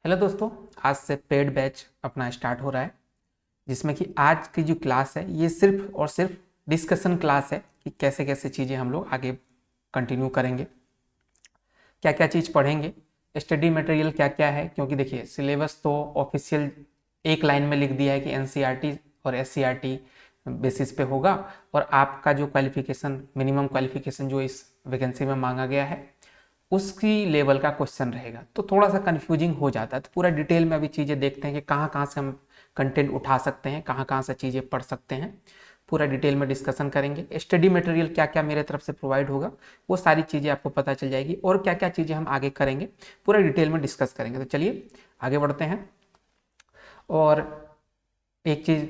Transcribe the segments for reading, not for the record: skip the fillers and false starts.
Hello दोस्तों, आज से पेड बैच अपना स्टार्ट हो रहा है जिसमें कि आज की जो क्लास है ये सिर्फ और सिर्फ डिस्कशन क्लास है कि कैसे कैसे चीज़ें हम लोग आगे कंटिन्यू करेंगे, क्या क्या चीज़ पढ़ेंगे, स्टडी मटेरियल क्या क्या है। क्योंकि देखिए सिलेबस तो ऑफिशियल एक लाइन में लिख दिया है कि एनसीईआरटी और एससीईआरटी बेसिस पे होगा और आपका जो क्वालिफिकेशन मिनिमम क्वालिफिकेशन जो इस वैकेंसी में मांगा गया है उसकी लेवल का क्वेश्चन रहेगा। तो थोड़ा सा कन्फ्यूजिंग हो जाता है। तो पूरा डिटेल में अभी चीज़ें देखते हैं कि कहाँ कहाँ से हम कंटेंट उठा सकते हैं, कहाँ कहाँ से चीज़ें पढ़ सकते हैं। पूरा डिटेल में डिस्कशन करेंगे। स्टडी मटेरियल क्या क्या मेरे तरफ से प्रोवाइड होगा वो सारी चीज़ें आपको पता चल जाएगी और क्या क्या चीज़ें हम आगे करेंगे पूरा डिटेल में डिस्कस करेंगे। तो चलिए आगे बढ़ते हैं। और एक चीज़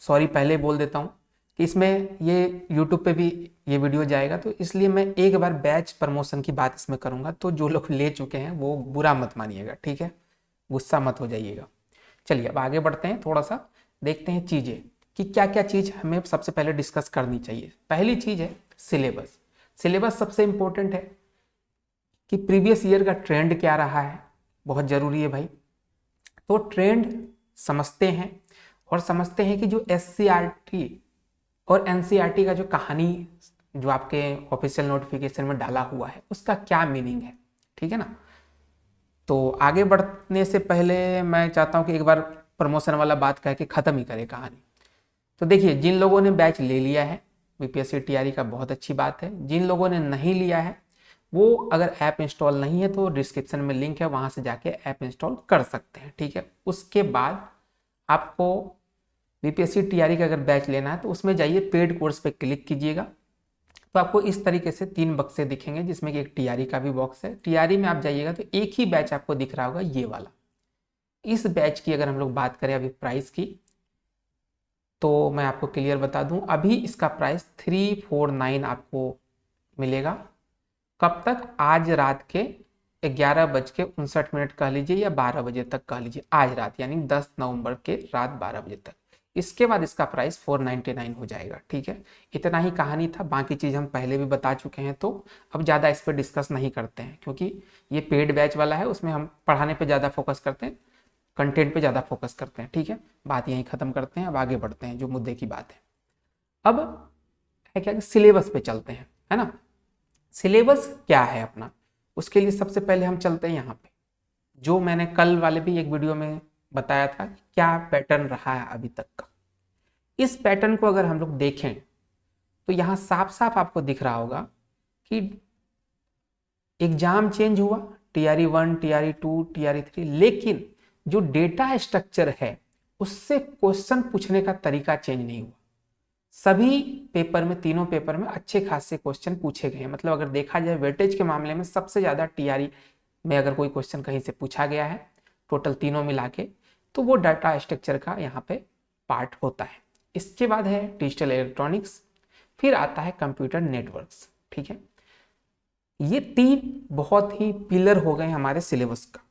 सॉरी पहले बोल देता हूँ कि इसमें ये यूट्यूब पे भी ये वीडियो जाएगा, तो इसलिए मैं एक बार बैच प्रमोशन की बात इसमें करूँगा। तो जो लोग ले चुके हैं वो बुरा मत मानिएगा, ठीक है, गुस्सा मत हो जाइएगा। चलिए अब आगे बढ़ते हैं, थोड़ा सा देखते हैं चीज़ें कि क्या क्या चीज़ हमें सबसे पहले डिस्कस करनी चाहिए। पहली चीज़ है सिलेबस। सिलेबस सबसे इम्पोर्टेंट है कि प्रीवियस ईयर का ट्रेंड क्या रहा है, बहुत ज़रूरी है भाई। तो ट्रेंड समझते हैं और समझते हैं कि जो एससीईआरटी और एनसीईआरटी का जो कहानी जो आपके ऑफिशियल नोटिफिकेशन में डाला हुआ है उसका क्या मीनिंग है, ठीक है ना। तो आगे बढ़ने से पहले मैं चाहता हूं कि एक बार प्रमोशन वाला बात कह के ख़त्म ही करें कहानी। तो देखिए जिन लोगों ने बैच ले लिया है बीपीएससी टीआरई का बहुत अच्छी बात है। जिन लोगों ने नहीं लिया है वो अगर ऐप इंस्टॉल नहीं है तो डिस्क्रिप्शन में लिंक है, वहाँ से जाके ऐप इंस्टॉल कर सकते हैं, ठीक है। उसके बाद आपको बीपीएससी टीआरई का अगर बैच लेना है तो उसमें जाइए पेड कोर्स पे क्लिक कीजिएगा। तो आपको इस तरीके से 3 बक्से दिखेंगे जिसमें कि एक टीआरई का भी बॉक्स है। टीआरई में आप जाइएगा तो एक ही बैच आपको दिख रहा होगा, ये वाला। इस बैच की अगर हम लोग बात करें अभी प्राइस की तो मैं आपको क्लियर बता दूं, अभी इसका प्राइस 349 आपको मिलेगा। कब तक? आज रात के 11:59 कह लीजिए या 12 बजे तक कह लीजिए, आज रात यानी 10 नवंबर के रात 12 बजे तक। इसके बाद इसका प्राइस 499 हो जाएगा, ठीक है। इतना ही कहानी था, बाकी चीज़ हम पहले भी बता चुके हैं तो अब ज़्यादा इस पर डिस्कस नहीं करते हैं क्योंकि ये पेड बैच वाला है, उसमें हम पढ़ाने पे ज़्यादा फोकस करते हैं, कंटेंट पे ज़्यादा फोकस करते हैं, ठीक है। बात यहीं ख़त्म करते हैं, अब आगे बढ़ते हैं जो मुद्दे की बात है। अब है क्या कि सिलेबस पे चलते हैं, है ना। सिलेबस क्या है अपना, उसके लिए सबसे पहले हम चलते हैं यहाँ पे जो मैंने कल वाले भी एक वीडियो में बताया था कि क्या पैटर्न रहा है अभी तक का। इस पैटर्न को अगर हम लोग देखें तो यहाँ साफ साफ आपको दिख रहा होगा कि एग्जाम चेंज हुआ, टीआरई 1, टीआरई 2, टीआरई 3, लेकिन जो डेटा स्ट्रक्चर है उससे क्वेश्चन पूछने का तरीका चेंज नहीं हुआ। सभी पेपर में, तीनों पेपर में अच्छे खासे क्वेश्चन पूछे गए हैं। मतलब अगर देखा जाए वेटेज के मामले में सबसे ज़्यादा टीआरई में अगर कोई क्वेश्चन कहीं से पूछा गया है टोटल तीनों मिला के तो वो डाटा स्ट्रक्चर का यहाँ पे पार्ट होता है। इसके बाद है डिजिटल इलेक्ट्रॉनिक्स, फिर आता है कंप्यूटर नेटवर्क्स, ठीक है। ये 3 बहुत ही पिलर हो गए हमारे सिलेबस का।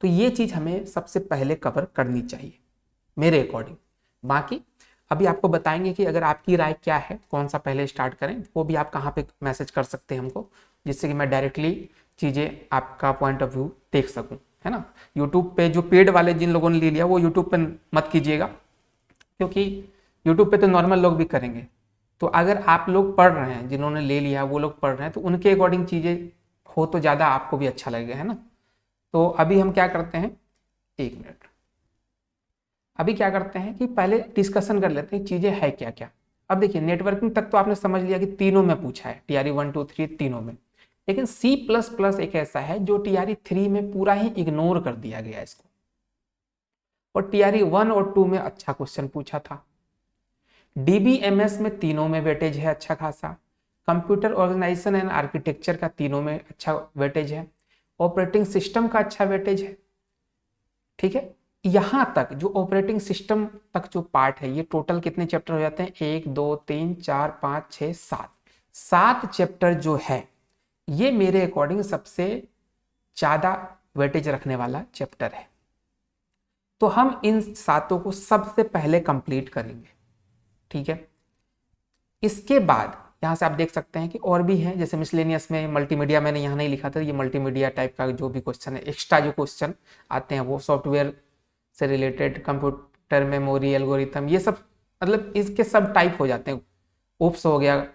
तो ये चीज़ हमें सबसे पहले कवर करनी चाहिए मेरे अकॉर्डिंग। बाकी अभी आपको बताएंगे कि अगर आपकी राय क्या है, कौन सा पहले स्टार्ट करें, वो भी आप कहाँ पे मैसेज कर सकते हैं हमको, जिससे कि मैं डायरेक्टली चीज़ें आपका पॉइंट ऑफ व्यू देख सकूं, है ना। यूट्यूब पे जो पेड वाले जिन लोगों ने ले लिया वो यूट्यूब पे मत कीजिएगा क्योंकि यूट्यूब पे तो नॉर्मल लोग भी करेंगे। तो अगर आप लोग पढ़ रहे हैं, जिन्होंने ले लिया वो लोग पढ़ रहे हैं तो उनके अकॉर्डिंग चीज़ें हो तो ज़्यादा आपको भी अच्छा लगेगा, है ना। तो अभी हम क्या करते हैं, एक मिनट, अभी क्या करते हैं कि पहले डिस्कशन कर लेते हैं चीजें है क्या क्या। अब देखिए नेटवर्किंग तक तो आपने समझ लिया कि तीनों में पूछा है, टीआरई 1, 2, 3 तीनों में। लेकिन सी प्लस प्लस एक ऐसा है जो टीआरई 3 में पूरा ही इग्नोर कर दिया गया इसको, और टीआरई 1 और 2 में अच्छा क्वेश्चन पूछा था। डीबीएमएस में तीनों में वेटेज है अच्छा खासा। कंप्यूटर ऑर्गेनाइजेशन एंड आर्किटेक्चर का तीनों में अच्छा वेटेज है। ऑपरेटिंग सिस्टम का अच्छा वेटेज है, ठीक है। यहां तक जो ऑपरेटिंग सिस्टम तक जो पार्ट है ये टोटल कितने चैप्टर हो जाते हैं, 1 2 3 4 5 6 7, 7 चैप्टर जो है ये मेरे अकॉर्डिंग सबसे ज्यादा वेटेज रखने वाला चैप्टर है। तो हम इन सातों को सबसे पहले कंप्लीट करेंगे, ठीक है। इसके बाद यहाँ से आप देख सकते हैं कि और भी है, जैसे मिसलेनियस में मल्टीमीडिया मैंने यहाँ नहीं लिखा था, ये मल्टीमीडिया टाइप का जो भी क्वेश्चन है, एक्स्ट्रा जो क्वेश्चन आते हैं वो सॉफ्टवेयर से रिलेटेड, कंप्यूटर मेमोरी, एल्गोरिथम, ये सब मतलब इसके सब टाइप हो जाते हैं। ओप्स हो गया,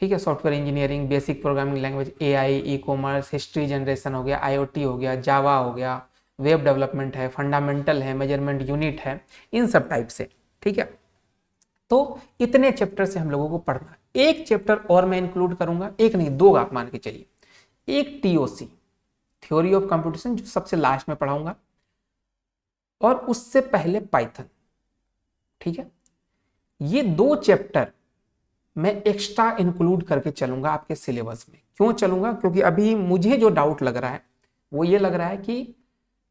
ठीक है, software engineering, basic programming language, AI, e commerce, history generation हो गया, आईओटी हो गया, जावा हो गया, वेब डेवलपमेंट है, फंडामेंटल है, मेजरमेंट यूनिट है, इन सब टाइप से, ठीक है। तो इतने चैप्टर से हम लोगों को पढ़ना। एक चैप्टर और मैं इंक्लूड करूंगा, एक नहीं दो आप मान के चलिए, एक टीओसी, थ्योरी ऑफ कंप्यूटेशन, जो सबसे लास्ट में पढ़ाऊंगा, और उससे पहले पाइथन, ठीक है। ये दो चैप्टर मैं एक्स्ट्रा इंक्लूड करके चलूंगा आपके सिलेबस में। क्यों चलूंगा? क्योंकि अभी मुझे जो डाउट लग रहा है वो ये लग रहा है कि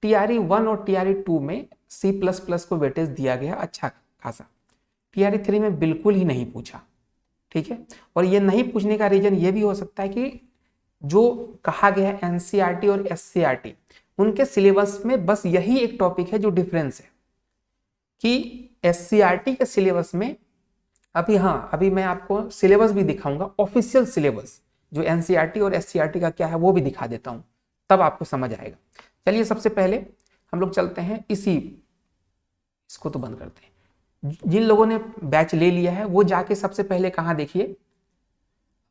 टीआरई 1 और टीआरई 2 में C++ को वेटेज दिया गया अच्छा खासा, टीआरई 3 में बिल्कुल ही नहीं पूछा, ठीक है। और ये नहीं पूछने का रीजन ये भी हो सकता है कि जो कहा गया है एनसीईआरटी और एससीईआरटी, उनके सिलेबस में बस यही एक टॉपिक है जो डिफरेंस है, कि एससीईआरटी के सिलेबस में अभी मैं आपको सिलेबस भी दिखाऊंगा, ऑफिशियल सिलेबस जो एनसीईआरटी और एससीईआरटी का क्या है वो भी दिखा देता हूं, तब आपको समझ आएगा। चलिए सबसे पहले हम लोग चलते हैं इसको तो बंद करते हैं। जिन लोगों ने बैच ले लिया है वो जाके सबसे पहले कहाँ देखिए,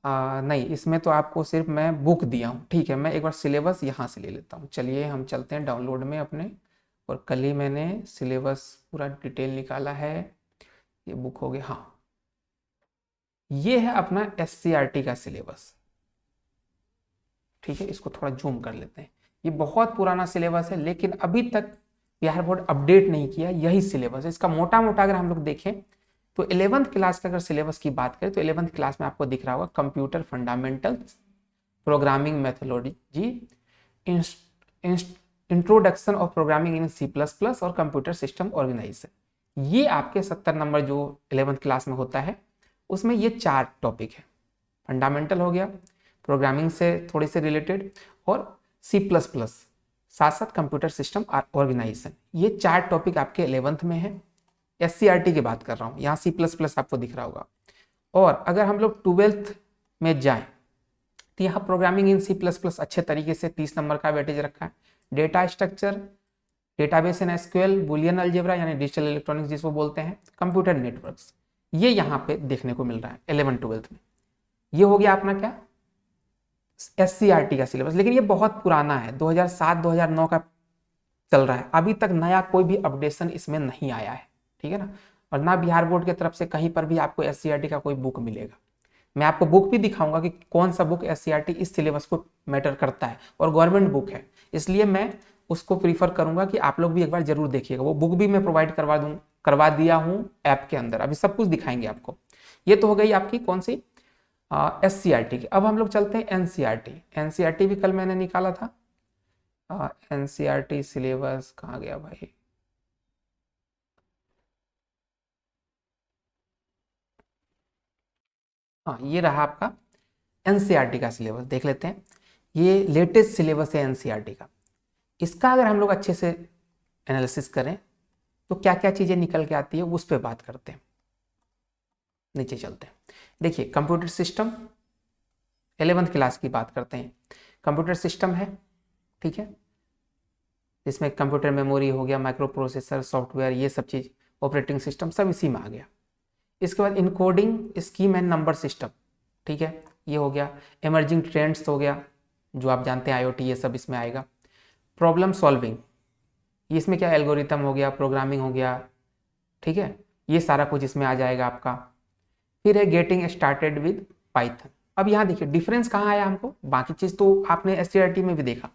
नहीं इसमें तो आपको सिर्फ मैं बुक दिया हूँ, ठीक है। मैं एक बार सिलेबस यहाँ से ले लेता हूँ। चलिए हम चलते हैं डाउनलोड में अपने, और कल ही मैंने सिलेबस पूरा डिटेल निकाला है, ये बुक हो गया। हाँ, ये है अपना एससीईआरटी का सिलेबस, ठीक है। इसको थोड़ा जूम कर लेते हैं। ये बहुत पुराना सिलेबस है, लेकिन अभी तक बिहार बोर्ड अपडेट नहीं किया, यही सिलेबस है इसका। मोटा मोटा अगर हम लोग देखें तो 11th क्लास का अगर सिलेबस की बात करें तो 11th क्लास में आपको दिख रहा होगा computer fundamentals, programming methodology, introduction of programming in C++ और कंप्यूटर सिस्टम ऑर्गेनाइजेशन। ये आपके 70 नंबर जो 11th क्लास में होता है उसमें ये 4 टॉपिक है। फंडामेंटल हो गया, प्रोग्रामिंग से थोड़ी से रिलेटेड, और C++ साथ साथ कंप्यूटर सिस्टम ऑर्गेनाइजेशन, ये 4 टॉपिक आपके 11th में है। एससीईआरटी की बात कर रहा हूँ, यहाँ C++ आपको दिख रहा होगा। और अगर हम लोग 12th में जाएं तो यहाँ प्रोग्रामिंग इन C++ अच्छे तरीके से 30 नंबर का वेटेज रखा है। Data structure, database in SQL, Boolean algebra यानी डिजिटल इलेक्ट्रॉनिक्स जिसको बोलते हैं, कंप्यूटर नेटवर्क्स, ये यहाँ पे देखने को मिल रहा है 11th-12th में। ये हो गया अपना क्या, एससीईआरटी का सिलेबस। लेकिन ये बहुत पुराना है, 2007-2009 का चल रहा है, अभी तक नया कोई भी अपडेशन इसमें नहीं आया है, ठीक है ना। और ना बिहार बोर्ड की तरफ से कहीं पर भी आपको एससीईआरटी का कोई बुक मिलेगा। मैं आपको बुक भी दिखाऊंगा कि कौन सा बुक एससीईआरटी इस सिलेबस को मैटर करता है, और गवर्नमेंट बुक है, इसलिए मैं उसको प्रीफर करूंगा कि आप लोग भी एक बार जरूर देखिएगा। वो बुक भी मैं प्रोवाइड करवा दिया हूँ ऐप के अंदर, अभी सब कुछ दिखाएंगे आपको। ये तो हो गई आपकी कौन सी, एससीईआरटी की। अब हम लोग चलते हैं एनसीईआरटी। एनसीईआरटी भी कल मैंने निकाला था। एनसीईआरटी सिलेबस कहाँ गया भाई, हाँ ये रहा आपका एनसीईआरटी का सिलेबस, देख लेते हैं। ये लेटेस्ट सिलेबस है एनसीईआरटी का। इसका अगर हम लोग अच्छे से एनालिसिस करें तो क्या क्या चीज़ें निकल के आती है उस पर बात करते हैं। नीचे चलते हैं, देखिए कंप्यूटर सिस्टम 11th क्लास की बात करते हैं। कंप्यूटर सिस्टम है, ठीक है, जिसमें कंप्यूटर मेमोरी हो गया, माइक्रो प्रोसेसर, सॉफ्टवेयर, ये सब चीज़, ऑपरेटिंग सिस्टम सब इसी में आ गया। इसके बाद encoding scheme and number system, ठीक है, ये हो गया। इमर्जिंग ट्रेंड्स हो गया, जो आप जानते हैं आईओटी, ये सब इसमें आएगा। प्रॉब्लम सॉल्विंग, इसमें क्या एल्गोरिथम हो गया, प्रोग्रामिंग हो गया, ठीक है, ये सारा कुछ इसमें आ जाएगा आपका। फिर है गेटिंग स्टार्टेड विद पाइथन। अब यहाँ देखिए डिफरेंस कहाँ आया हमको, बाकी चीज़ तो आपने एससीईआरटी में भी देखा,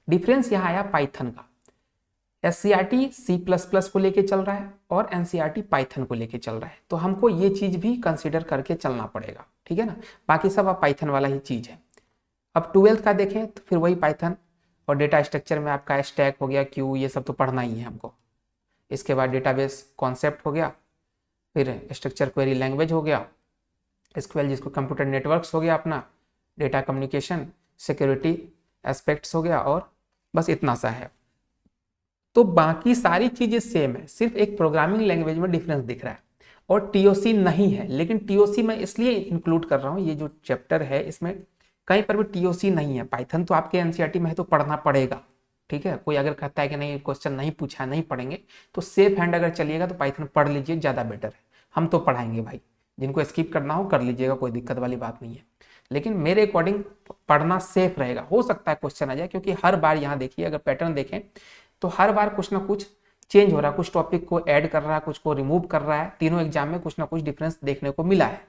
डिफरेंस यहाँ आया पाइथन का। एससीईआरटी C++ को लेके चल रहा है और एनसीईआरटी पाइथन को लेके चल रहा है, तो हमको ये चीज़ भी कंसिडर करके चलना पड़ेगा, ठीक है ना। बाकी सब अब पाइथन वाला ही चीज़ है। अब 12th का देखें तो फिर वही पाइथन, और डेटा स्ट्रक्चर में आपका स्टैक हो गया, क्यू, ये सब तो पढ़ना ही है हमको। इसके बाद डेटाबेस कॉन्सेप्ट हो गया, फिर स्ट्रक्चर क्वेरी लैंग्वेज हो गया, एसक्यूएल जिसको कंप्यूटर नेटवर्क्स हो गया अपना, डेटा कम्युनिकेशन, सिक्योरिटी एस्पेक्ट्स हो गया, और बस इतना सा है। तो बाकी सारी चीज़ें सेम है, सिर्फ एक प्रोग्रामिंग लैंग्वेज में डिफरेंस दिख रहा है। और टीओसी नहीं है, लेकिन टीओसी मैं इसलिए इंक्लूड कर रहा हूँ, ये जो चैप्टर है इसमें कहीं पर भी टीओसी नहीं है। पाइथन तो आपके एनसीईआरटी में है तो पढ़ना पड़ेगा, ठीक है। कोई अगर कहता है कि नहीं क्वेश्चन नहीं पूछा नहीं पढ़ेंगे, तो सेफ हैंड अगर चलिएगा तो पाइथन पढ़ लीजिए, ज़्यादा बेटर है। हम तो पढ़ाएंगे भाई, जिनको स्किप करना हो कर लीजिएगा, कोई दिक्कत वाली बात नहीं है। लेकिन मेरे अकॉर्डिंग पढ़ना सेफ रहेगा। हो सकता है क्वेश्चन आ जाए, क्योंकि हर बार यहाँ देखिए, अगर पैटर्न देखें तो हर बार कुछ ना कुछ चेंज हो रहा है, कुछ टॉपिक को ऐड कर रहा है, कुछ को रिमूव कर रहा है। तीनों एग्जाम में कुछ ना कुछ डिफरेंस देखने को मिला है,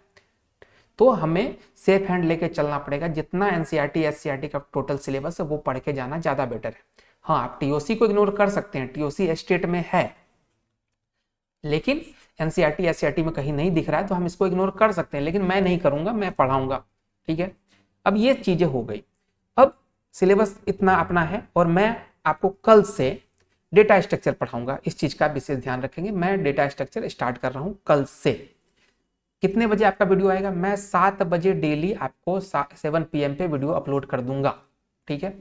तो हमें सेफ हैंड लेके चलना पड़ेगा। जितना एनसीईआरटी एससीईआरटी का टोटल सिलेबस है वो पढ़ के जाना ज़्यादा बेटर है। हाँ, आप टीओसी को इग्नोर कर सकते हैं, टीओसी स्टेट में है, लेकिन एनसीईआरटी एससीईआरटी में कहीं नहीं दिख रहा है तो हम इसको इग्नोर कर सकते हैं, लेकिन मैं नहीं करूंगा, मैं पढ़ाऊंगा, ठीक है। अब ये चीजें हो गई। अब सिलेबस इतना अपना है, और मैं आपको कल से डेटा स्ट्रक्चर पढ़ाऊंगा। इस चीज का विशेष ध्यान रखेंगे। मैं डेटा स्ट्रक्चर स्टार्ट कर रहा हूं कल से। कितने बजे आपका वीडियो आएगा? मैं 7 बजे डेली आपको 7 PM पे वीडियो अपलोड कर दूंगा, ठीक है।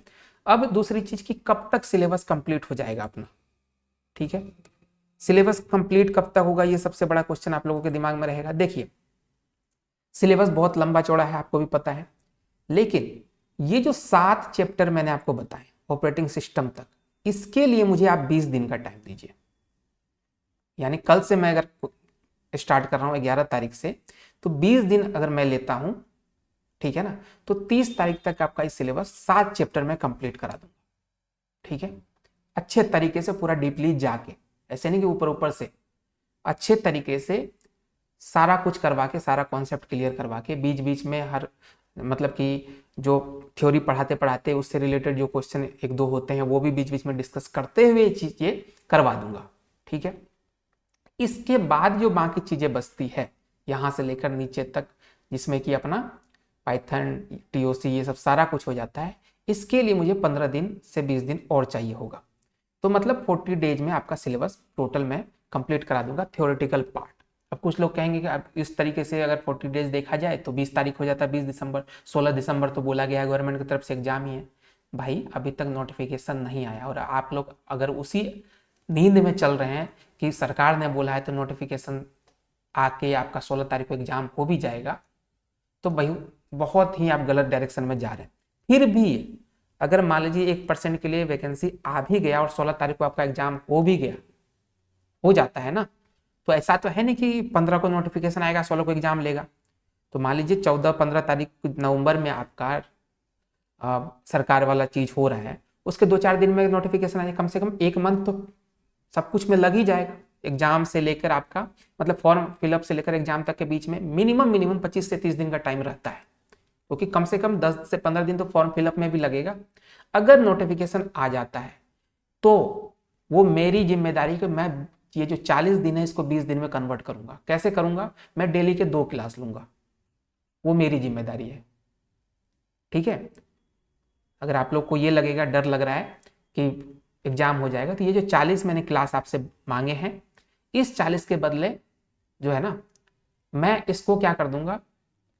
अब दूसरी चीज की कब तक सिलेबस कंप्लीट हो जाएगा अपना, ठीक है। सिलेबस कंप्लीट कब तक होगा, ये सबसे बड़ा क्वेश्चन आप लोगों के दिमाग में रहेगा। देखिए, सिलेबस बहुत लंबा चौड़ा है, आपको भी पता है, लेकिन ये जो 7 चैप्टर मैंने आपको बताए ऑपरेटिंग सिस्टम तक, इसके लिए मुझे आप 20 दिन का टाइम दीजिए। यानी कल से मैं अगर स्टार्ट कर रहा हूं 11 तारीख से, तो 20 दिन अगर मैं लेता हूं, ठीक है ना, तो 30 तारीख तक आपका इस सिलेबस 7 चैप्टर में कंप्लीट करा दूंगा, ठीक है। अच्छे तरीके से पूरा डीपली जाके, ऐसे नहीं कि ऊपर ऊपर से, अच्छे तरीके से सारा कुछ करवा के, सारा कॉन्सेप्ट क्लियर करवा के, बीच बीच में हर मतलब कि जो थ्योरी पढ़ाते पढ़ाते उससे रिलेटेड जो क्वेश्चन 1-2 होते हैं वो भी बीच बीच में डिस्कस करते हुए चीजें करवा दूंगा, ठीक है। इसके बाद जो बाकी चीजें बचती है यहाँ से लेकर नीचे तक, जिसमें कि अपना पाइथन टीओसी ये सब सारा कुछ हो जाता है, इसके लिए मुझे 15 दिन से 20 दिन और चाहिए होगा। तो मतलब 40 डेज में आपका सिलेबस टोटल में कंप्लीट करा दूंगा, थ्योरेटिकल पार्ट। अब कुछ लोग कहेंगे कि अब इस तरीके से अगर 40 डेज देखा जाए तो 20 तारीख हो जाता है, 20 दिसंबर, 16 दिसंबर तो बोला गया है गवर्नमेंट की तरफ से एग्जाम ही है। भाई अभी तक नोटिफिकेशन नहीं आया, और आप लोग अगर उसी नींद में चल रहे हैं कि सरकार ने बोला है तो नोटिफिकेशन आके आपका 16 तारीख को एग्जाम हो भी जाएगा, तो भाई बहुत ही आप गलत डायरेक्शन में जा रहे हैं। फिर भी अगर मान लीजिए 1% के लिए वैकेंसी आ भी गया और 16 तारीख को आपका एग्जाम हो भी गया, हो जाता है ना, तो ऐसा तो है नहीं कि 15 को नोटिफिकेशन आएगा 16 को एग्जाम लेगा। तो मान लीजिए 14-15 तारीख नवंबर में आपका सरकार वाला चीज हो रहा है, उसके 2-4 दिन में नोटिफिकेशन आएगा, कम से कम 1 मंथ तो सब कुछ में लग ही जाएगा। एग्जाम से लेकर आपका मतलब फॉर्म फिलअप से लेकर एग्जाम तक के बीच में मिनिमम 25 से 30 दिन का टाइम रहता है, क्योंकि कम से कम 10 से 15 दिन तो फॉर्म फिलअप में भी लगेगा। अगर नोटिफिकेशन आ जाता है तो वो मेरी जिम्मेदारी कि मैं ये जो 40 दिन है इसको 20 दिन में कन्वर्ट करूंगा। कैसे करूंगा? मैं डेली के 2 क्लास लूंगा, वो मेरी जिम्मेदारी है, ठीक है। अगर आप लोग को ये लगेगा, डर लग रहा है कि एग्जाम हो जाएगा, तो ये जो 40 मैंने क्लास आपसे मांगे हैं, इस 40 के बदले जो है ना, मैं इसको क्या कर दूंगा,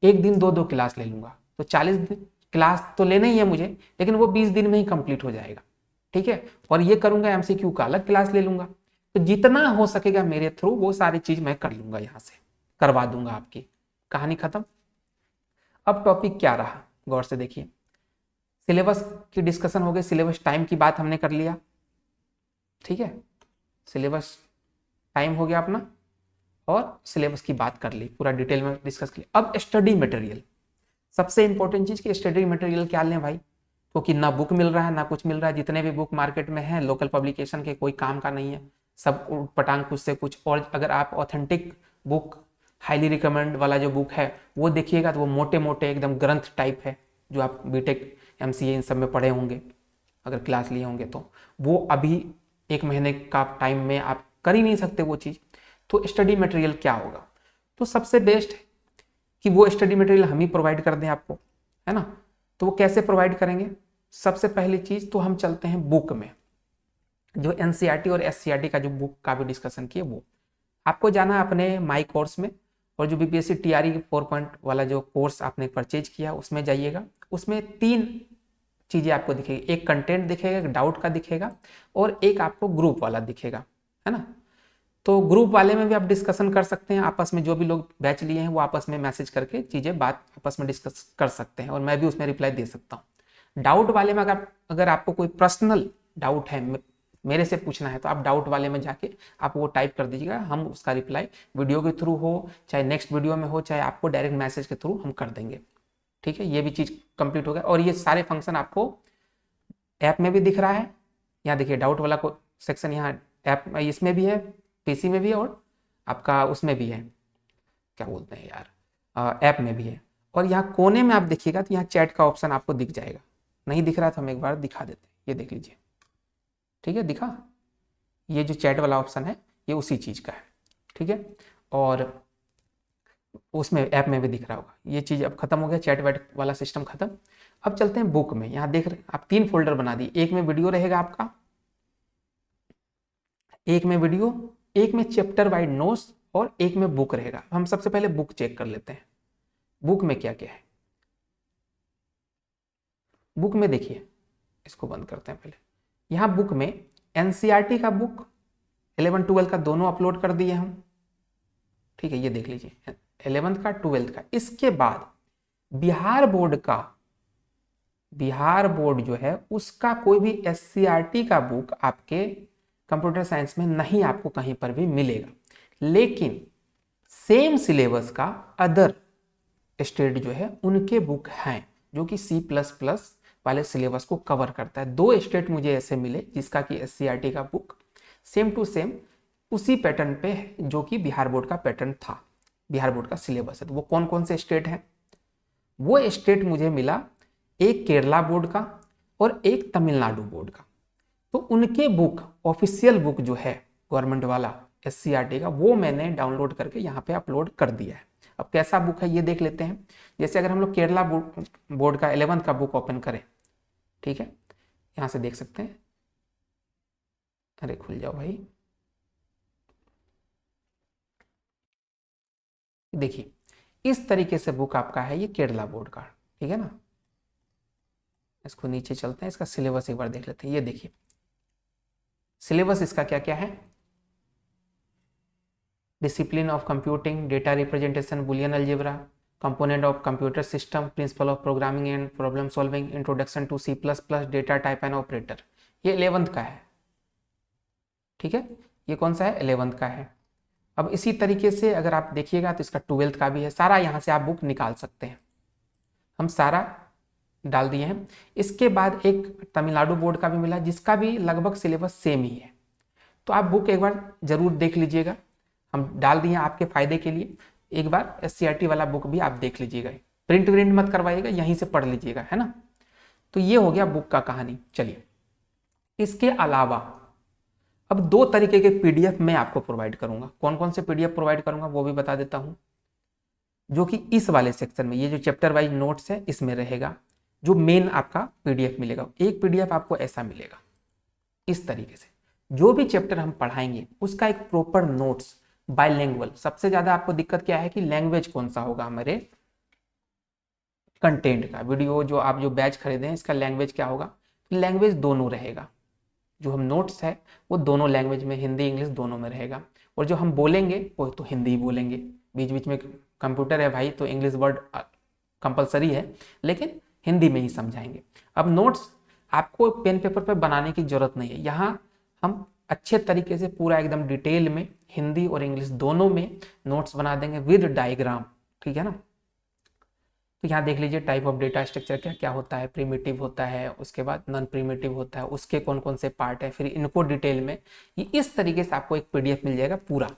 एक दिन 2-2 क्लास ले लूंगा। तो 40 क्लास तो लेना ही है मुझे, लेकिन वो 20 दिन में ही कंप्लीट हो जाएगा, ठीक है। और ये करूंगा एमसीक्यू का अलग क्लास ले लूंगा। तो जितना हो सकेगा मेरे थ्रू वो सारी चीज मैं कर लूंगा, यहां से करवा दूंगा, आपकी कहानी खत्म। अब टॉपिक क्या रहा, गौर से देखिए। सिलेबस की डिस्कशन हो गई, सिलेबस टाइम की बात हमने कर लिया, ठीक है। सिलेबस टाइम हो गया अपना, और सिलेबस की बात कर ली, पूरा डिटेल में डिस्कस किया। अब स्टडी मटेरियल, सबसे इंपॉर्टेंट चीज कि स्टडी मटेरियल क्या लें भाई, क्योंकि ना बुक मिल रहा है ना कुछ मिल रहा है। जितने भी बुक मार्केट में है लोकल पब्लिकेशन के, कोई काम का नहीं है, सब पटांग कुछ से कुछ। और अगर आप ऑथेंटिक बुक, हाईली रिकमेंड वाला जो बुक है वो देखिएगा, तो वो मोटे मोटे एकदम ग्रंथ टाइप है, जो आप बीटेक एमसीए इन सब में पढ़े होंगे, अगर क्लास लिए होंगे, तो वो अभी 1 महीने का टाइम में आप कर ही नहीं सकते वो चीज़। तो स्टडी मटेरियल क्या होगा? तो सबसे बेस्ट है कि वो स्टडी मटेरियल हम ही प्रोवाइड कर दें आपको, है ना। तो वो कैसे प्रोवाइड करेंगे? सबसे पहली चीज तो हम चलते हैं बुक में, जो एनसीईआरटी और एससीईआरटी का जो बुक का भी डिस्कशन किया, वो आपको जाना है अपने माई कोर्स में, और जो बीपीएससी टीआरई 4 वाला जो कोर्स आपने परचेज किया उसमें जाइएगा। उसमें 3 चीजें आपको दिखेगी, एक कंटेंट दिखेगा, एक डाउट का दिखेगा, और एक आपको ग्रुप वाला दिखेगा, है ना। तो ग्रुप वाले में भी आप डिस्कशन कर सकते हैं, आपस में जो भी लोग बैच लिए हैं वो आपस में मैसेज करके चीज़ें बात आपस में डिस्कस कर सकते हैं और मैं भी उसमें रिप्लाई दे सकता हूँ। डाउट वाले में अगर आपको कोई पर्सनल डाउट है मेरे से पूछना है तो आप डाउट वाले में जाके आप वो टाइप कर दीजिएगा, हम उसका रिप्लाई वीडियो के थ्रू हो चाहे नेक्स्ट वीडियो में हो चाहे आपको डायरेक्ट मैसेज के थ्रू हम कर देंगे। ठीक है, ये भी चीज़ कंप्लीट हो गया और ये सारे फंक्शन आपको ऐप में भी दिख रहा है। यहाँ देखिए डाउट वाला को सेक्शन यहाँ ऐप इसमें भी है, पीसी में भी है और आपका उसमें भी है, क्या बोलते हैं यार, ऐप में भी है। और यहाँ कोने में आप देखिएगा तो यहाँ चैट का ऑप्शन आपको दिख जाएगा, नहीं दिख रहा तो हम एक बार दिखा देते हैं, ये देख लीजिए। ठीक है, दिखा, ये जो चैट वाला ऑप्शन है ये उसी चीज़ का है। ठीक है, और उसमें ऐप में भी दिख रहा होगा। ये चीज़ अब खत्म हो गया, चैट वैट वाला सिस्टम खत्म। अब चलते हैं बुक में। यहाँ देख रहे आप 3 फोल्डर बना दिए, एक में वीडियो रहेगा आपका, एक में वीडियो, एक में चैप्टर वाइड नोट्स और एक में बुक रहेगा। हम सबसे पहले बुक चेक कर लेते हैं, बुक में क्या क्या है। बुक में देखिए, इसको बंद करते हैं पहले। यहाँ बुक में एनसीईआरटी का बुक 11-12 का दोनों अपलोड कर दिए हम। ठीक है, ये देख लीजिए 11th का 12th का। इसके बाद बिहार बोर्ड जो है उसका कोई भी एससीईआरटी का बुक आपके कंप्यूटर साइंस में नहीं आपको कहीं पर भी मिलेगा, लेकिन सेम सिलेबस का अदर स्टेट जो है उनके बुक हैं जो कि C++ वाले सिलेबस को कवर करता है। 2 स्टेट मुझे ऐसे मिले जिसका कि एससीईआरटी का बुक सेम टू सेम उसी पैटर्न पे है जो कि बिहार बोर्ड का पैटर्न था, बिहार बोर्ड का सिलेबस है। तो वो कौन कौन से स्टेट हैं? वो स्टेट मुझे मिला एक केरला बोर्ड का और एक तमिलनाडु बोर्ड का। तो उनके बुक, ऑफिशियल बुक जो है गवर्नमेंट वाला एससीईआरटी का, वो मैंने डाउनलोड करके यहाँ पे अपलोड कर दिया है। अब कैसा बुक है ये देख लेते हैं। जैसे अगर हम लोग केरला बोर्ड का 11th का बुक ओपन करें, ठीक है, यहाँ से देख सकते हैं। अरे खुल जाओ भाई, देखिए इस तरीके से बुक आपका है ये केरला बोर्ड का। ठीक है ना, इसको नीचे चलते हैं, इसका सिलेबस एक बार देख लेते हैं। ये देखिए सिलेबस इसका क्या क्या है। Discipline of computing, data representation, Boolean algebra, component of computer system, principle of programming and problem solving, introduction to C++, data type and operator. ये 11th का है। ठीक है, ये कौन सा है? 11th का है। अब इसी तरीके से अगर आप देखिएगा तो इसका 12th का भी है। सारा यहाँ से आप बुक निकाल सकते हैं, हम सारा डाल दिए हैं। इसके बाद एक तमिलनाडु बोर्ड का भी मिला जिसका भी लगभग सिलेबस सेम ही है। तो आप बुक एक बार जरूर देख लीजिएगा, हम डाल दिए आपके फायदे के लिए। एक बार एससीईआरटी वाला बुक भी आप देख लीजिएगा, प्रिंट मत करवाइएगा, यहीं से पढ़ लीजिएगा, है ना। तो ये हो गया बुक का कहानी। चलिए, इसके अलावा अब 2 तरीके के पीडीएफ मैं आपको प्रोवाइड करूंगा। कौन कौन से पीडीएफ प्रोवाइड करूंगा वो भी बता देता हूं, जो कि इस वाले सेक्शन में, ये जो चैप्टर वाइज नोट्स है इसमें रहेगा। जो मेन आपका पीडीएफ मिलेगा, एक पीडीएफ आपको ऐसा मिलेगा इस तरीके से। जो भी चैप्टर हम पढ़ाएंगे उसका एक प्रॉपर नोट्स बाइलिंगुअल। सबसे ज्यादा आपको दिक्कत क्या है कि लैंग्वेज कौन सा होगा हमारे कंटेंट का। वीडियो जो आप जो बैच खरीदे हैं इसका लैंग्वेज क्या होगा? लैंग्वेज दोनों रहेगा। जो हम नोट्स है वो दोनों लैंग्वेज में, हिंदी इंग्लिश दोनों में रहेगा। और जो हम बोलेंगे वो तो हिंदी ही बोलेंगे, बीच बीच में कंप्यूटर है भाई तो इंग्लिश वर्ड कंपलसरी है, लेकिन हिंदी में ही समझाएंगे। अब नोट्स आपको पेन पेपर पे बनाने की जरूरत नहीं है, यहाँ हम अच्छे तरीके से पूरा एकदम डिटेल में हिंदी और इंग्लिश दोनों में नोट्स बना देंगे विद डायग्राम। ठीक है ना। तो यहाँ देख लीजिए टाइप ऑफ डेटा स्ट्रक्चर क्या क्या होता है, प्रिमिटिव होता है, उसके बाद नॉन प्रिमिटिव होता है, उसके कौन कौन से पार्ट है, फिर इनको डिटेल में ये इस तरीके से आपको एक पीडीएफ मिल जाएगा पूरा।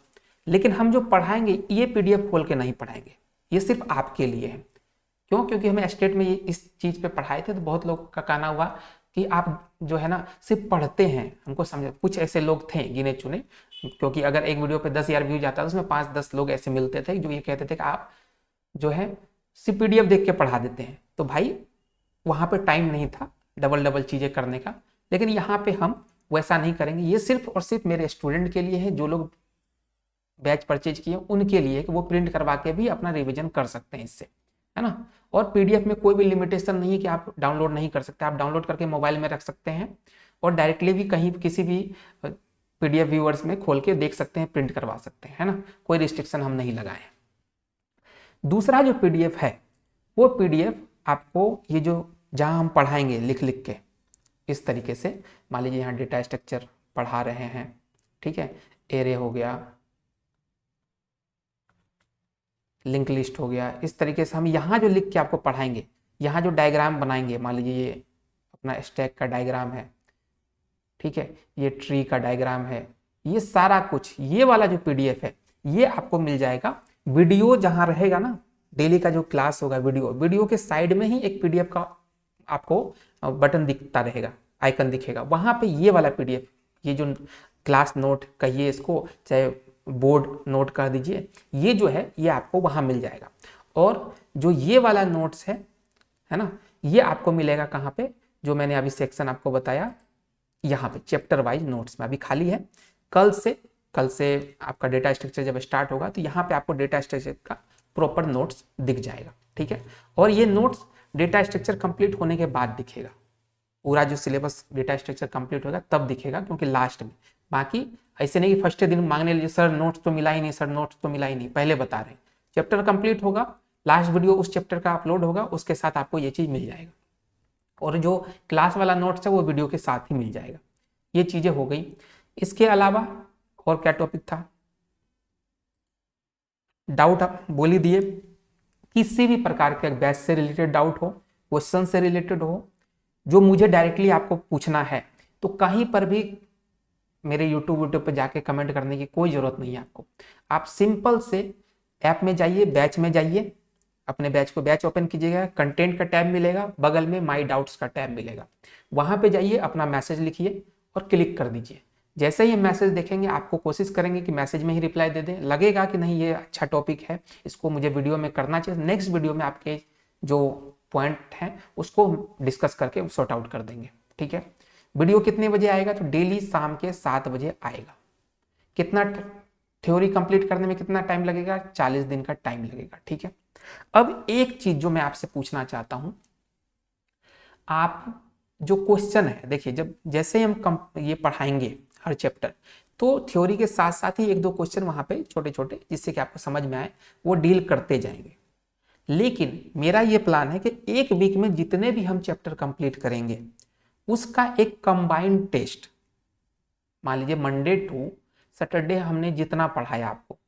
लेकिन हम जो पढ़ाएंगे ये पीडीएफ खोल के नहीं पढ़ाएंगे, ये सिर्फ आपके लिए है। क्यों? क्योंकि हमें स्टेट में ये इस चीज़ पे पढ़ाए थे तो बहुत लोग का कहना हुआ कि आप जो है ना सिर्फ पढ़ते हैं, हमको समझ। कुछ ऐसे लोग थे गिने चुने, क्योंकि अगर एक वीडियो पे 10,000 व्यूज आता है उसमें 5-10 लोग ऐसे मिलते थे जो ये कहते थे कि आप जो है सिर्फ पीडीएफ देख के पढ़ा देते हैं। तो भाई वहाँ पे टाइम नहीं था डबल चीज़ें करने का। लेकिन यहाँ पे हम वैसा नहीं करेंगे, ये सिर्फ और सिर्फ मेरे स्टूडेंट के लिए है, जो लोग बैच परचेज किए उनके लिए कि वो प्रिंट करवा के भी अपना रिवीजन कर सकते हैं इससे, है ना। और पीडीएफ में कोई भी लिमिटेशन नहीं है कि आप डाउनलोड नहीं कर सकते, आप डाउनलोड करके मोबाइल में रख सकते हैं और डायरेक्टली भी कहीं किसी भी PDF व्यूअर्स में खोल के देख सकते हैं, प्रिंट करवा सकते हैं, है ना, कोई रिस्ट्रिक्शन हम नहीं लगाए। दूसरा जो PDF है वो PDF आपको ये जो जहां हम पढ़ाएंगे लिख लिख के इस तरीके से, मान लीजिए यहाँ डेटा स्ट्रक्चर पढ़ा रहे हैं, ठीक है, एरे हो गया, लिंक लिस्ट हो गया, इस तरीके से हम यहाँ जो लिख के आपको पढ़ाएंगे, यहाँ जो डायग्राम बनाएंगे, मान लीजिए ये अपना स्टैक का डायग्राम है, ठीक है, ये ट्री का डायग्राम है, ये सारा कुछ, ये वाला जो PDF है ये आपको मिल जाएगा। वीडियो जहां रहेगा ना, डेली का जो क्लास होगा, वीडियो के साइड में ही एक PDF का आपको बटन दिखता रहेगा, आइकन दिखेगा, वहां पे ये वाला PDF, ये जो क्लास नोट कहिए इसको, चाहे बोर्ड नोट कह दीजिए, ये जो है ये आपको वहां मिल जाएगा। और जो ये वाला नोट्स है ना, ये आपको मिलेगा कहाँ पे, जो मैंने अभी सेक्शन आपको बताया यहाँ पे चैप्टर वाइज नोट्स में, अभी खाली है। कल से आपका डेटा स्ट्रक्चर जब स्टार्ट होगा तो यहाँ पे आपको डेटा स्ट्रक्चर का प्रॉपर नोट्स दिख जाएगा, ठीक है। और ये नोट्स डेटा स्ट्रक्चर कंप्लीट होने के बाद दिखेगा, पूरा जो सिलेबस डेटा स्ट्रक्चर कंप्लीट होगा तब दिखेगा, क्योंकि लास्ट में, बाकी ऐसे नहीं कि फर्स्ट दिन मांगने लीजिए सर नोट्स तो मिला ही नहीं, सर नोट्स तो मिला ही नहीं, पहले बता रहे हैं। चैप्टर कंप्लीट होगा, लास्ट वीडियो उस चैप्टर का अपलोड होगा, उसके साथ आपको ये चीज़ मिल जाएगा, और जो क्लास वाला नोट्स है वो वीडियो के साथ ही मिल जाएगा। ये चीज़ें हो गई। इसके अलावा और क्या टॉपिक था, डाउट आप बोल ही दिए, किसी भी प्रकार के बैच से रिलेटेड डाउट हो, क्वेश्चन से रिलेटेड हो, जो मुझे डायरेक्टली आपको पूछना है, तो कहीं पर भी मेरे यूट्यूब पे जाके कमेंट करने की कोई ज़रूरत नहीं है आपको। आप सिंपल से ऐप में जाइए, बैच में जाइए, अपने बैच को बैच ओपन कीजिएगा, कंटेंट का टैब मिलेगा, बगल में माई डाउट्स का टैब मिलेगा, वहाँ पे जाइए, अपना मैसेज लिखिए और क्लिक कर दीजिए। जैसे ही मैसेज देखेंगे आपको कोशिश करेंगे कि मैसेज में ही रिप्लाई दे दें, लगेगा कि नहीं ये अच्छा टॉपिक है, इसको मुझे वीडियो में करना चाहिए, नेक्स्ट वीडियो में आपके जो पॉइंट हैं उसको डिस्कस करके सॉर्ट आउट कर देंगे, ठीक है। वीडियो कितने बजे आएगा, तो डेली शाम के 7 बजे आएगा। कितना थ्योरी कंप्लीट करने में कितना टाइम लगेगा, 40 दिन का टाइम लगेगा, ठीक है। अब एक चीज जो मैं आपसे पूछना चाहता हूं, आप जो क्वेश्चन है, देखिए जब जैसे ही हम ये पढ़ाएंगे हर चैप्टर, तो थ्योरी के साथ साथ ही 1-2 क्वेश्चन वहां पे छोटे छोटे, जिससे कि आपको समझ में आए, वो डील करते जाएंगे। लेकिन मेरा ये प्लान है कि एक वीक में जितने भी हम चैप्टर कंप्लीट करेंगे उसका एक कंबाइंड टेस्ट, मान लीजिए मंडे टू सैटरडे हमने जितना पढ़ाया आपको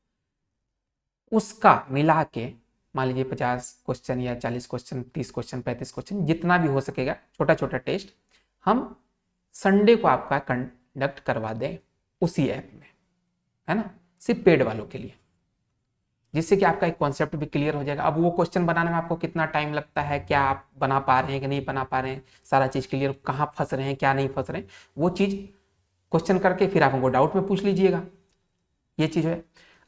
उसका मिला के, मान लीजिए 50 क्वेश्चन या 40 क्वेश्चन, 30 क्वेश्चन, 35 क्वेश्चन, जितना भी हो सकेगा छोटा छोटा टेस्ट हम संडे को आपका कंडक्ट करवा दें उसी ऐप में, है ना, सिर्फ पेड वालों के लिए, जिससे कि आपका एक कॉन्सेप्ट भी क्लियर हो जाएगा। अब वो क्वेश्चन बनाने में आपको कितना टाइम लगता है, क्या आप बना पा रहे हैं कि नहीं बना पा रहे हैं, सारा चीज़ क्लियर, कहाँ फंस रहे हैं क्या नहीं फंस रहे हैं, वो चीज़ क्वेश्चन करके फिर आप हमको डाउट में पूछ लीजिएगा, ये चीज़ है।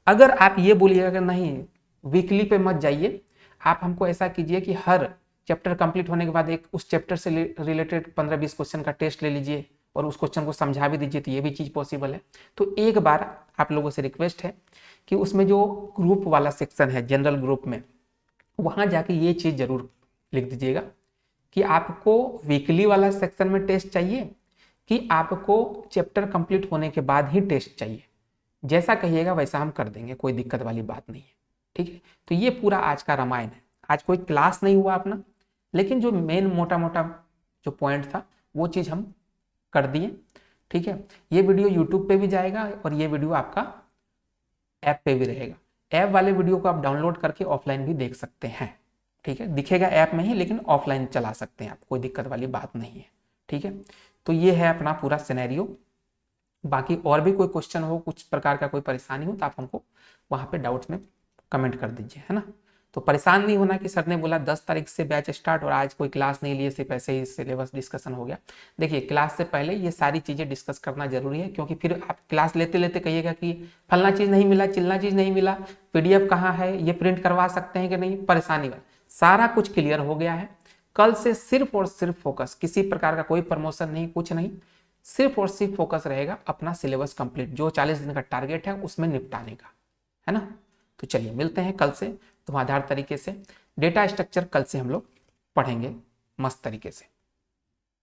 अगर आप ये बोलिएगा कि नहीं वीकली पे मत जाइए, आप हमको ऐसा कीजिए कि हर चैप्टर कंप्लीट होने के बाद एक उस चैप्टर से रिलेटेड 15-20 क्वेश्चन का टेस्ट ले लीजिए और उस क्वेश्चन को समझा भी दीजिए, तो ये भी चीज़ पॉसिबल है। तो एक बार आप लोगों से रिक्वेस्ट है कि उसमें जो ग्रुप वाला सेक्शन है, जनरल ग्रुप में, वहाँ जाके ये चीज़ जरूर लिख दीजिएगा कि आपको वीकली वाला सेक्शन में टेस्ट चाहिए कि आपको चैप्टर कंप्लीट होने के बाद ही टेस्ट चाहिए। जैसा कहिएगा वैसा हम कर देंगे, कोई दिक्कत वाली बात नहीं है, ठीक है। तो ये पूरा आज का रामायण है। आज कोई क्लास नहीं हुआ अपना, लेकिन जो मेन मोटा मोटा जो पॉइंट था वो चीज़ हम कर दिए, ठीक है। ये वीडियो यूट्यूब पे भी जाएगा और ये वीडियो आपका ऐप पे भी रहेगा। ऐप वाले वीडियो को आप डाउनलोड करके ऑफलाइन भी देख सकते हैं, ठीक है, दिखेगा ऐप में ही, लेकिन ऑफलाइन चला सकते हैं आप, कोई दिक्कत वाली बात नहीं है, ठीक है। तो ये है अपना पूरा सिनेरियो। बाकी और भी कोई क्वेश्चन हो, कुछ प्रकार का कोई परेशानी हो, तो आप हमको वहाँ पे डाउट्स में कमेंट कर दीजिए, है ना। तो परेशान नहीं होना कि सर ने बोला 10 तारीख से बैच स्टार्ट और आज कोई क्लास नहीं लिए, सिर्फ ऐसे ही सिलेबस डिस्कशन हो गया। देखिए क्लास से पहले ये सारी चीज़ें डिस्कस करना जरूरी है, क्योंकि फिर आप क्लास लेते लेते कहिएगा कि फलना चीज़ नहीं मिला, चिल्ला चीज़ नहीं मिला, PDF कहाँ है, ये प्रिंट करवा सकते हैं कि नहीं, परेशानी वाला सारा कुछ क्लियर हो गया है। कल से सिर्फ और सिर्फ फोकस, किसी प्रकार का कोई प्रमोशन नहीं, कुछ नहीं, सिर्फ और सिर्फ फोकस रहेगा अपना सिलेबस कंप्लीट, जो 40 दिन का टारगेट है उसमें निपटाने का, है ना। तो चलिए मिलते हैं कल से धुआंधार तरीके से। डेटा स्ट्रक्चर कल से हम लोग पढ़ेंगे मस्त तरीके से।